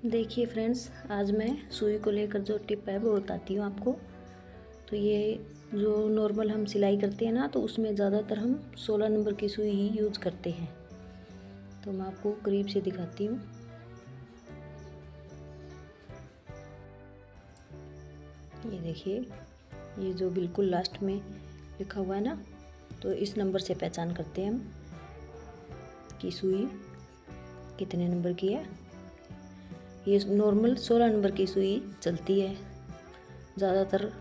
देखिए फ्रेंड्स, आज मैं सुई को लेकर जो टिप है वो बताती हूँ आपको। तो ये जो नॉर्मल हम सिलाई करते हैं ना, तो उसमें ज़्यादातर हम 16 नंबर की सुई ही यूज़ करते हैं। तो मैं आपको करीब से दिखाती हूँ। ये देखिए, ये जो बिल्कुल लास्ट में लिखा हुआ है ना, तो इस नंबर से पहचान करते हैं हम कि सुई कितने नंबर की है। ये नॉर्मल 16 नंबर की सुई चलती है, ज़्यादातर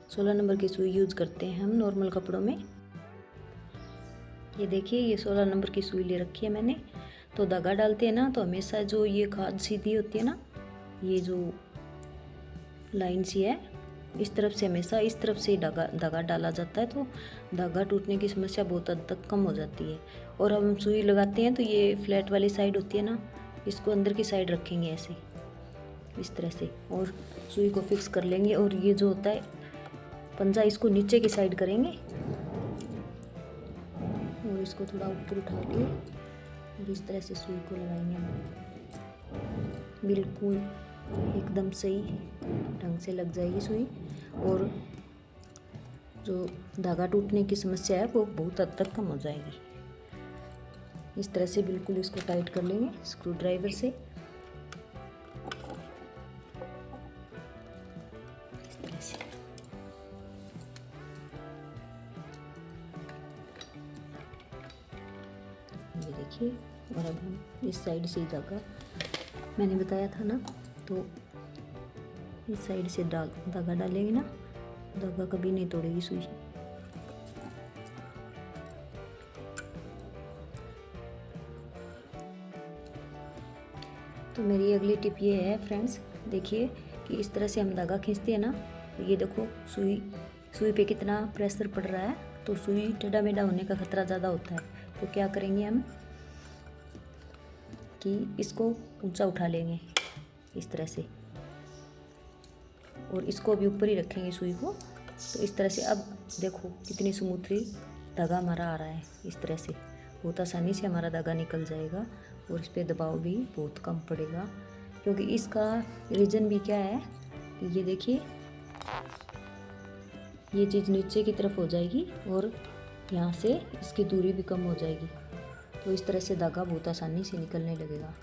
16 नंबर की सुई यूज़ करते हैं हम नॉर्मल कपड़ों में। ये देखिए, ये 16 नंबर की सुई ले रखी है मैंने। तो धागा डालते हैं ना, तो हमेशा जो ये खाद सीधी होती है ना, ये जो लाइन सी है, इस तरफ से हमेशा इस तरफ से धागा डाला जाता है। तो धागा टूटने की समस्या बहुत हद तक कम हो जाती है। और हम सुई लगाते हैं तो ये फ्लैट वाली साइड होती है ना, इसको अंदर की साइड रखेंगे ऐसे, इस तरह से, और सुई को फिक्स कर लेंगे। और ये जो होता है पंजा, इसको नीचे की साइड करेंगे और इसको थोड़ा ऊपर उठा के और इस तरह से सुई को लगाएंगे हम। बिल्कुल एकदम सही ढंग से लग जाएगी सुई, और जो धागा टूटने की समस्या है वो बहुत हद तक कम हो जाएगी। इस तरह से बिल्कुल इसको टाइट कर लेंगे स्क्रू ड्राइवर से। इस तरह से ये देखिए। और अब हम इस साइड से धागा, मैंने बताया था ना, तो इस साइड से धागा डालेंगे ना, धागा कभी नहीं तोड़ेगी सुई। तो मेरी अगली टिप ये है फ्रेंड्स, देखिए कि इस तरह से हम धागा खींचते हैं ना, तो ये देखो सुई पे कितना प्रेशर पड़ रहा है। तो सुई टेढ़ा मेढ़ा होने का खतरा ज़्यादा होता है। तो क्या करेंगे हम कि इसको ऊंचा उठा लेंगे इस तरह से, और इसको भी ऊपर ही रखेंगे सुई को। तो इस तरह से अब देखो कितनी स्मूथली धागा हमारा आ रहा है। इस तरह से बहुत आसानी से हमारा धागा निकल जाएगा, और इस पर दबाव भी बहुत कम पड़ेगा। क्योंकि इसका रीज़न भी क्या है कि ये देखिए, ये चीज़ नीचे की तरफ हो जाएगी और यहाँ से इसकी दूरी भी कम हो जाएगी। तो इस तरह से धागा बहुत आसानी से निकलने लगेगा।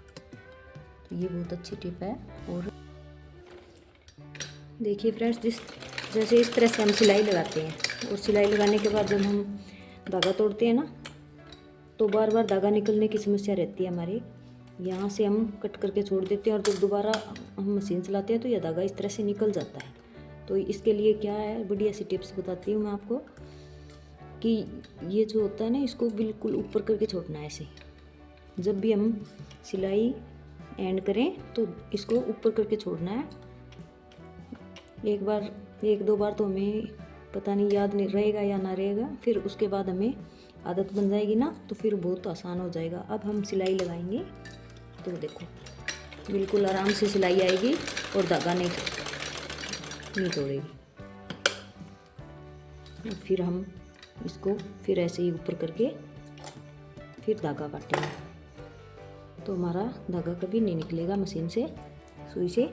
तो ये बहुत अच्छी टिप है। और देखिए फ्रेंड्स, जैसे इस तरह से हम सिलाई लगाते हैं, और सिलाई लगाने के बाद जब हम धागा तोड़ते हैं ना, तो बार बार धागा निकलने की समस्या रहती है हमारी। यहाँ से हम कट करके छोड़ देते हैं, और जब दोबारा हम मशीन चलाते हैं तो यह धागा इस तरह से निकल जाता है। तो इसके लिए क्या है, बढ़िया सी टिप्स बताती हूँ मैं आपको कि ये जो होता है ना, इसको बिल्कुल ऊपर करके छोड़ना है ऐसे। जब भी हम सिलाई एंड करें तो इसको ऊपर करके छोड़ना है। एक दो बार तो हमें पता नहीं याद नहीं रहेगा या ना रहेगा, फिर उसके बाद हमें आदत बन जाएगी ना, तो फिर बहुत आसान हो जाएगा। अब हम सिलाई लगाएंगे तो देखो बिल्कुल आराम से सिलाई आएगी और धागा नहीं तोड़ेगी। फिर हम इसको फिर ऐसे ही ऊपर करके फिर धागा काटेंगे, तो हमारा धागा कभी नहीं निकलेगा मशीन से, सुई से।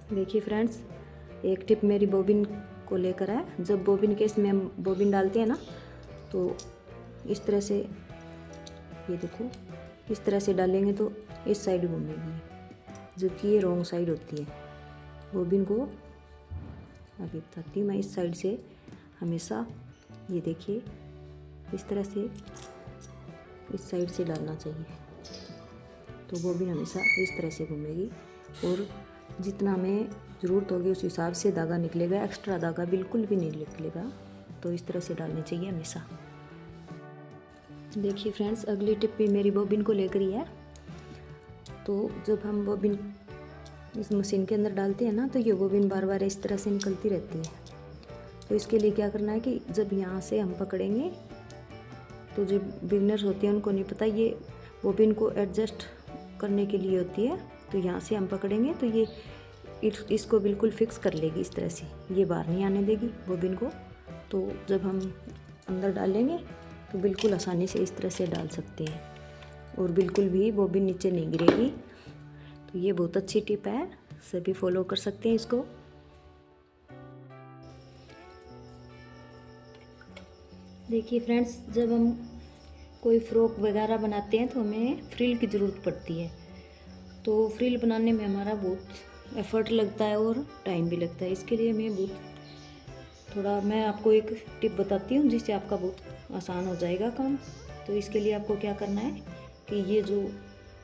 देखिए फ्रेंड्स, एक टिप मेरी बॉबिन को लेकर है। जब बॉबिन केस में हम बॉबिन डालते हैं ना, तो इस तरह से, ये देखो इस तरह से डालेंगे तो इस साइड घूमेगी, जबकि ये रॉन्ग साइड होती है। बॉबिन को अभी बताती हूँ मैं, इस साइड से हमेशा, ये देखिए इस तरह से इस साइड से डालना चाहिए। तो बॉबिन हमेशा इस तरह से घूमेगी, और जितना हमें ज़रूरत होगी उस हिसाब से धागा निकलेगा। एक्स्ट्रा धागा बिल्कुल भी नहीं निकलेगा। तो इस तरह से डालनी चाहिए हमेशा। देखिए फ्रेंड्स, अगली टिप भी मेरी बॉबिन को लेकर ही है। तो जब हम बॉबिन इस मशीन के अंदर डालते हैं ना, तो ये बॉबिन बार बार इस तरह से निकलती रहती है। तो इसके लिए क्या करना है कि जब यहाँ से हम पकड़ेंगे, तो जो बिगनर्स होते हैं उनको नहीं पता, ये बॉबिन को एडजस्ट करने के लिए होती है। तो यहाँ से हम पकड़ेंगे तो ये इसको बिल्कुल फिक्स कर लेगी इस तरह से, ये बाहर नहीं आने देगी बॉबिन को। तो जब हम अंदर डालेंगे तो बिल्कुल आसानी से इस तरह से डाल सकते हैं। और बिल्कुल भी बॉबिन नीचे नहीं गिरेगी। तो ये बहुत अच्छी टिप है, सभी फॉलो कर सकते हैं इसको। देखिए फ्रेंड्स, जब हम कोई फ्रॉक वगैरह बनाते हैं तो हमें फ्रिल की ज़रूरत पड़ती है। तो फ्रिल बनाने में हमारा बहुत एफर्ट लगता है और टाइम भी लगता है। इसके लिए मैं आपको एक टिप बताती हूँ जिससे आपका बहुत आसान हो जाएगा काम। तो इसके लिए आपको क्या करना है कि ये जो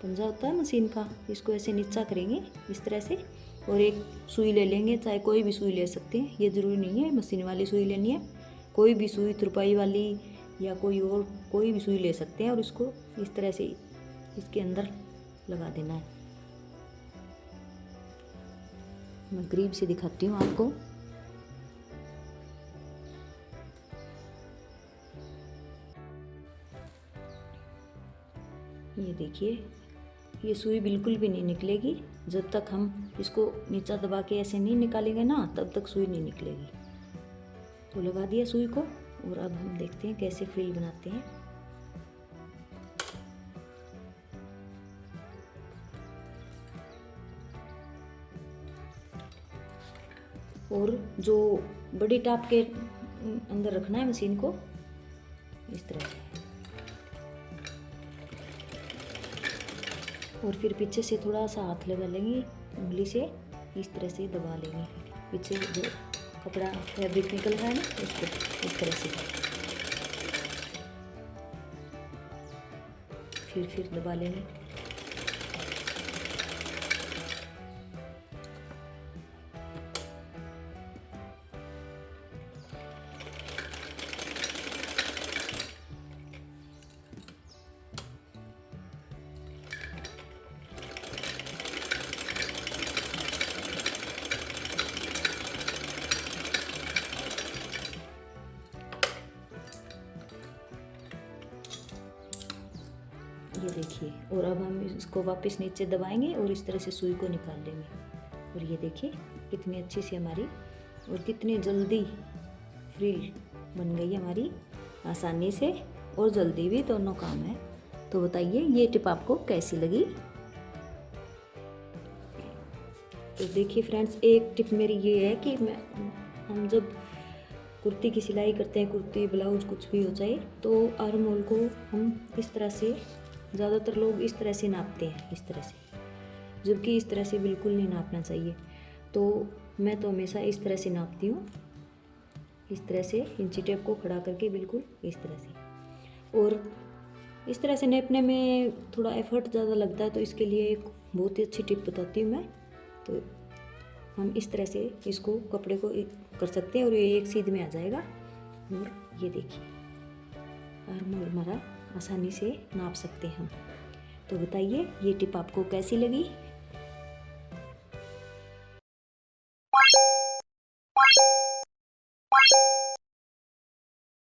पंजा होता है मशीन का, इसको ऐसे नीचा करेंगे इस तरह से, और एक सुई ले लेंगे, चाहे कोई भी सुई ले सकते हैं, ये ज़रूरी नहीं है मशीन वाली सुई लेनी है, कोई भी सुई, तुरपाई वाली या कोई भी सुई ले सकते हैं। और इसको इस तरह से इसके अंदर लगा देना है। मैं करीब से दिखाती हूँ आपको। ये देखिए, ये सुई बिल्कुल भी नहीं निकलेगी जब तक हम इसको नीचा दबा के ऐसे नहीं निकालेंगे ना, तब तक सुई नहीं निकलेगी। तो लगा दिया सुई को, और अब हम देखते हैं कैसे फ्रिल बनाते हैं। और जो बड़ी टाप के अंदर रखना है मशीन को इस तरह से, और फिर पीछे से थोड़ा सा हाथ लगा लेंगे, उंगली से इस तरह से दबा लेंगे। पीछे जो कपड़ा फैब्रिक निकल रहा है ना, इसको इस तरह से फिर दबा लेंगे। ये देखिए, और अब हम इसको वापस नीचे दबाएंगे और इस तरह से सुई को निकाल लेंगे। और ये देखिए कितनी अच्छी सी हमारी और कितनी जल्दी फ्रिल बन गई हमारी, आसानी से और जल्दी भी, दोनों काम है। तो बताइए ये टिप आपको कैसी लगी। तो देखिए फ्रेंड्स, एक टिप मेरी ये है कि हम जब कुर्ती की सिलाई करते हैं, कुर्ती ब्लाउज कुछ भी हो जाए, तो आर्म होल को हम इस तरह से, ज़्यादातर लोग इस तरह से नापते हैं, इस तरह से, जबकि इस तरह से बिल्कुल नहीं नापना चाहिए। तो मैं तो हमेशा इस तरह से नापती हूँ, इस तरह से इंची टेप को खड़ा करके बिल्कुल इस तरह से। और इस तरह से नापने में थोड़ा एफर्ट ज़्यादा लगता है, तो इसके लिए एक बहुत ही अच्छी टिप बताती हूँ मैं। तो हम इस तरह से इसको कपड़े को कर सकते हैं और ये एक सीध में आ जाएगा। और ये देखिए आर्म होल हमारा आसानी से नाप सकते हैं हम। तो बताइए ये टिप आपको कैसी लगी।